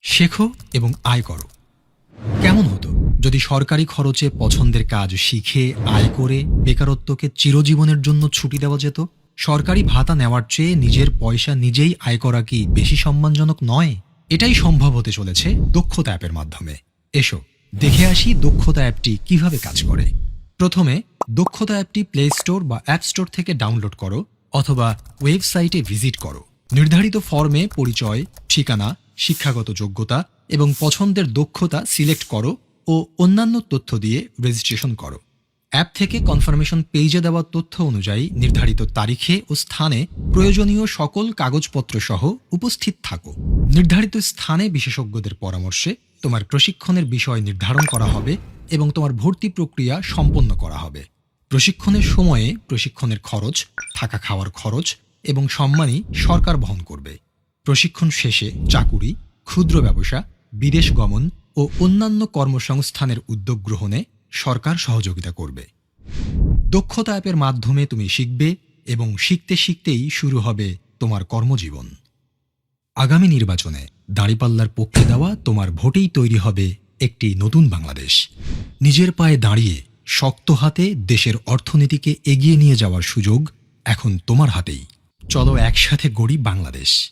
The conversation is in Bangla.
শেখো এবং আয় করো। কেমন হতো যদি সরকারি খরচে পছন্দের কাজ শিখে আয় করে বেকারত্বকে চিরজীবনের জন্য ছুটি দেওয়া যেত? সরকারি ভাতা নেওয়ার চেয়ে নিজের পয়সা নিজেই আয় করা কি বেশি সম্মানজনক নয়? এটাই সম্ভব হতে চলেছে দক্ষতা অ্যাপের মাধ্যমে। এসো দেখে আসি দক্ষতা অ্যাপটি কিভাবে কাজ করে। প্রথমে দক্ষতা অ্যাপটি প্লে স্টোর বা অ্যাপ স্টোর থেকে ডাউনলোড করো অথবা ওয়েবসাইটে ভিজিট করো। নির্ধারিত ফর্মে পরিচয়, ঠিকানা, শিক্ষাগত যোগ্যতা এবং পছন্দের দক্ষতা সিলেক্ট করো ও অন্যান্য তথ্য দিয়ে রেজিস্ট্রেশন করো। অ্যাপ থেকে কনফার্মেশন পেজে দেওয়া তথ্য অনুযায়ী নির্ধারিত তারিখে ও স্থানে প্রয়োজনীয় সকল কাগজপত্র সহ উপস্থিত থাকো। নির্ধারিত স্থানে বিশেষজ্ঞদের পরামর্শে তোমার প্রশিক্ষণের বিষয় নির্ধারণ করা হবে এবং তোমার ভর্তি প্রক্রিয়া সম্পন্ন করা হবে। প্রশিক্ষণের সময়ে প্রশিক্ষণের খরচ, থাকা খাওয়ার খরচ এবং সম্মানী সরকার বহন করবে। প্রশিক্ষণ শেষে চাকুরি, ক্ষুদ্র ব্যবসা, বিদেশ গমন ও অন্যান্য কর্মসংস্থানের উদ্যোগ গ্রহণে সরকার সহযোগিতা করবে। দক্ষতা অ্যাপের মাধ্যমে তুমি শিখবে এবং শিখতে শিখতেই শুরু হবে তোমার কর্মজীবন। আগামী নির্বাচনে দাঁড়িপাল্লার পক্ষে দেওয়া তোমার ভোটেই তৈরি হবে একটি নতুন বাংলাদেশ। নিজের পায়ে দাঁড়িয়ে শক্ত হাতে দেশের অর্থনীতিকে এগিয়ে নিয়ে যাওয়ার সুযোগ এখন তোমার হাতেই। চলো একসাথে গড়ি বাংলাদেশ।